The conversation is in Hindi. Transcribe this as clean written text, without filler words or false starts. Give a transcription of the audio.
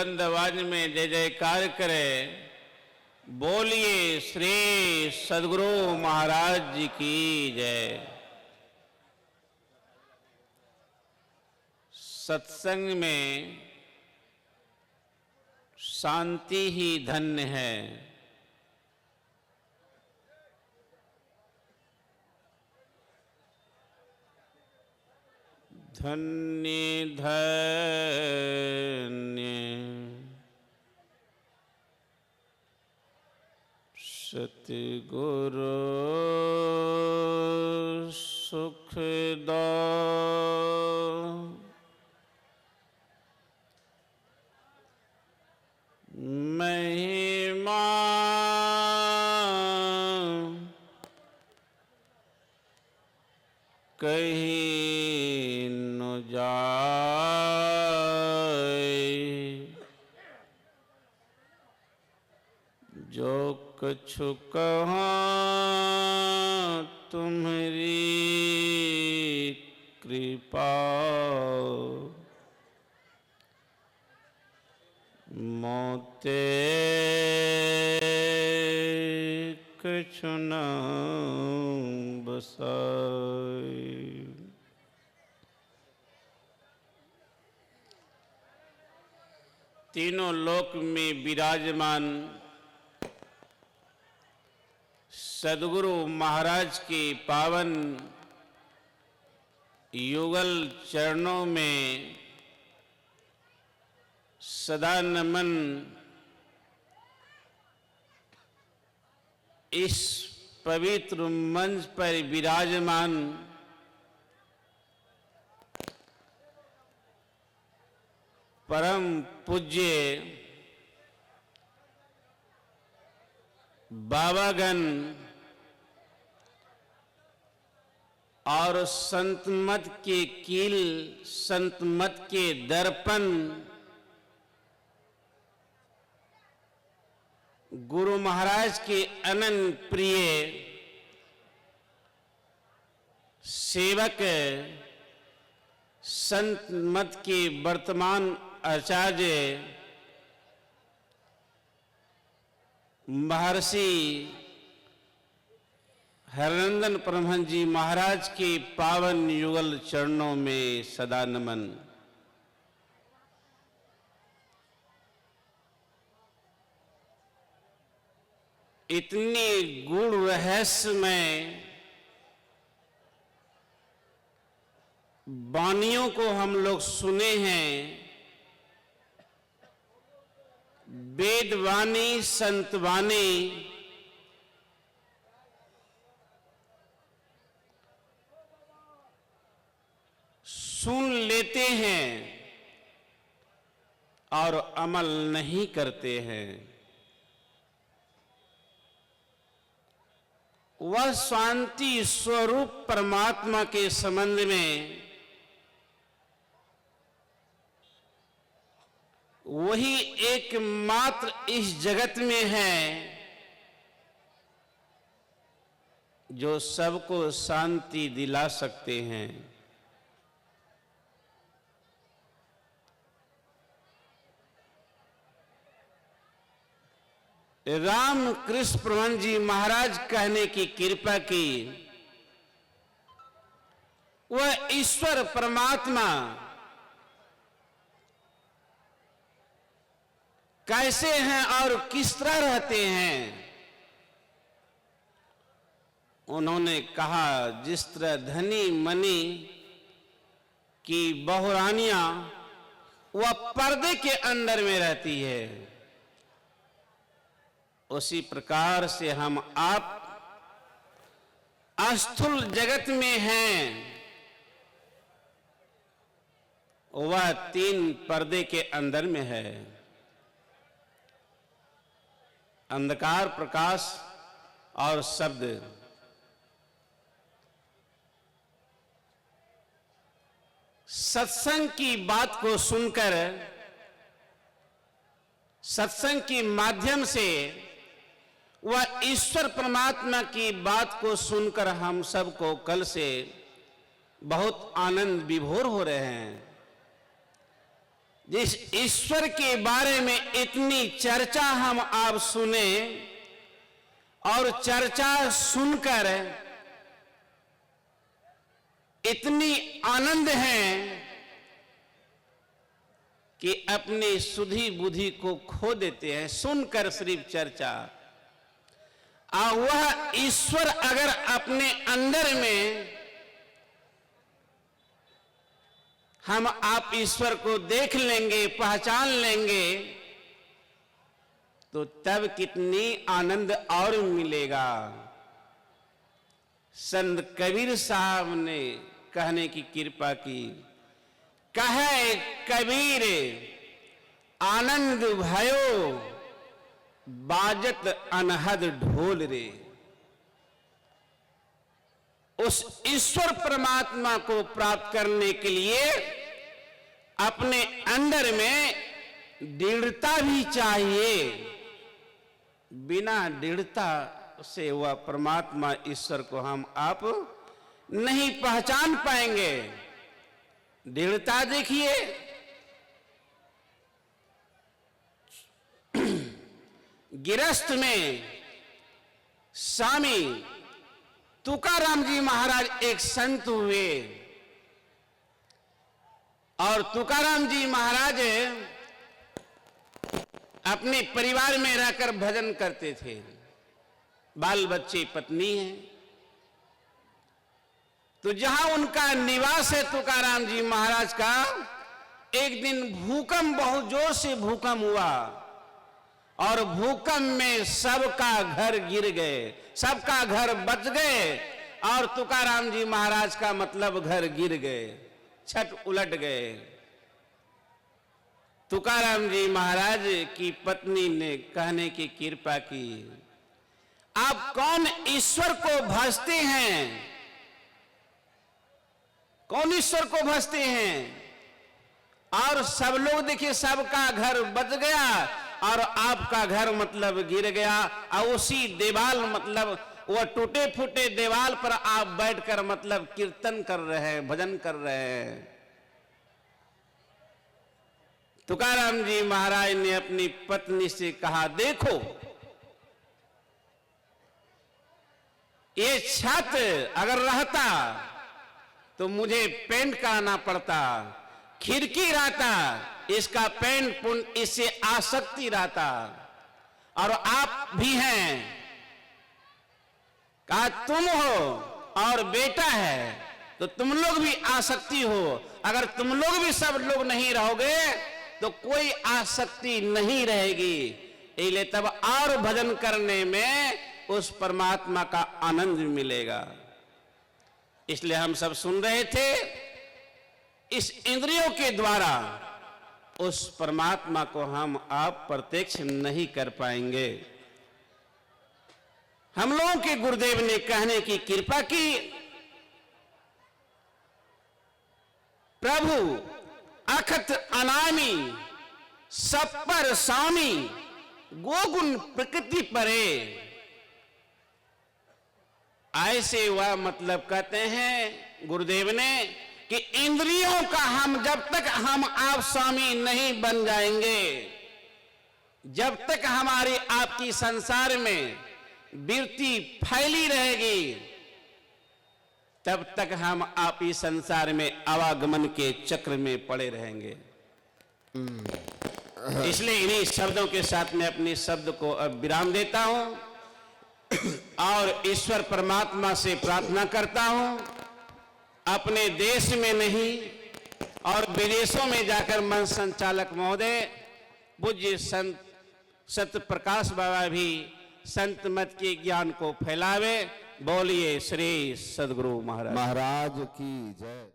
बुलंद आवाज में जय जयकार करें। बोलिए श्री सद्गुरु महाराज जी की जय। सत्संग में शांति ही धन्य है। धन्य धन्य सतगुरु सुखदा महिमा कहीं न जाए, जो कछु कहाँ तुम्हारी कृपा, मोते कछु न बसाए। तीनों लोक में विराजमान सद्गुरु महाराज के पावन युगल चरणों में सदा नमन। इस पवित्र मंच पर विराजमान परम पूज्य बाबागण और संत मत के कील, संत मत के दर्पण, गुरु महाराज के अनंत प्रिय सेवक, संत मत के वर्तमान आचार्य महर्षि हरनंदन परमहंस जी महाराज के पावन युगल चरणों में सदा नमन। इतनी गूढ़ रहस्यमय वाणियों को हम लोग सुने हैं। वेदवाणी, संतवाणी, सुन लेते हैं और अमल नहीं करते हैं। वह शांति स्वरूप परमात्मा के संबंध में वही एकमात्र इस जगत में है जो सबको शांति दिला सकते हैं। रामकृष्ण परमहंस जी महाराज कहने की कृपा की, वह ईश्वर परमात्मा कैसे हैं और किस तरह रहते हैं। उन्होंने कहा, जिस तरह धनी मनी की बहुरानियां वह पर्दे के अंदर में रहती है, उसी प्रकार से हम आप स्थूल जगत में हैं। वह तीन पर्दे के अंदर में है, अंधकार, प्रकाश और शब्द। सत्संग की बात को सुनकर, सत्संग के माध्यम से वह ईश्वर परमात्मा की बात को सुनकर हम सबको कल से बहुत आनंद विभोर हो रहे हैं। जिस ईश्वर के बारे में इतनी चर्चा हम आप सुने और चर्चा सुनकर इतनी आनंद है कि अपनी सुधी बुद्धि को खो देते हैं सुनकर सिर्फ चर्चा। वह ईश्वर अगर अपने अंदर में हम आप ईश्वर को देख लेंगे, पहचान लेंगे, तो तब कितनी आनंद और मिलेगा। संत कबीर साहब ने कहने की कृपा की, कहे कबीर आनंद भयो बाजत अनहद ढोल रे। उस ईश्वर परमात्मा को प्राप्त करने के लिए अपने अंदर में दृढ़ता भी चाहिए। बिना दृढ़ता से वह परमात्मा ईश्वर को हम आप नहीं पहचान पाएंगे। दृढ़ता देखिए, गिरस्थ में स्वामी तुकाराम जी महाराज एक संत हुए और तुकाराम जी महाराज अपने परिवार में रहकर भजन करते थे। बाल बच्चे पत्नी है, तो जहां उनका निवास है तुकाराम जी महाराज का, एक दिन भूकंप, बहुत जोर से भूकंप हुआ और भूकंप में सबका घर गिर गए, सबका घर बच गए और तुकाराम जी महाराज का मतलब घर गिर गए, छत उलट गए। तुकाराम जी महाराज की पत्नी ने कहने की कृपा की, आप कौन ईश्वर को भजते हैं? कौन ईश्वर को भजते हैं? और सब लोग देखिए, सबका घर बच गया और आपका घर मतलब गिर गया। और उसी दीवाल मतलब वह टूटे फूटे दीवाल पर आप बैठकर मतलब कीर्तन कर रहे हैं, भजन कर रहे हैं। तुकाराम जी महाराज ने अपनी पत्नी से कहा, देखो ये छत अगर रहता तो मुझे पेंट कराना पड़ता, खिड़की रहता इसका पेंट इससे आसक्ति रहता, और आप भी हैं, कहा तुम हो और बेटा है तो तुम लोग भी आसक्ति हो। अगर तुम लोग भी सब लोग नहीं रहोगे तो कोई आसक्ति नहीं रहेगी, इसलिए तब और भजन करने में उस परमात्मा का आनंद मिलेगा। इसलिए हम सब सुन रहे थे, इस इंद्रियों के द्वारा उस परमात्मा को हम आप प्रत्यक्ष नहीं कर पाएंगे। हम लोगों के गुरुदेव ने कहने की कृपा की, प्रभु अखत अनामी सब पर स्वामी गोगुण प्रकृति परे। ऐसे वह मतलब कहते हैं गुरुदेव ने कि इंद्रियों का हम जब तक हम आप स्वामी नहीं बन जाएंगे, जब तक हमारी आपकी संसार में वृत्ति फैली रहेगी, तब तक हम आप इस संसार में आवागमन के चक्र में पड़े रहेंगे। इसलिए इन्हीं शब्दों के साथ मैं अपने शब्द को अब विराम देता हूं और ईश्वर परमात्मा से प्रार्थना करता हूं, अपने देश में नहीं और विदेशों में जाकर मन संचालक महोदय पूज्य संत सत्य प्रकाश बाबा भी संत मत के ज्ञान को फैलावे। बोलिए श्री सद्गुरु महाराज की जय।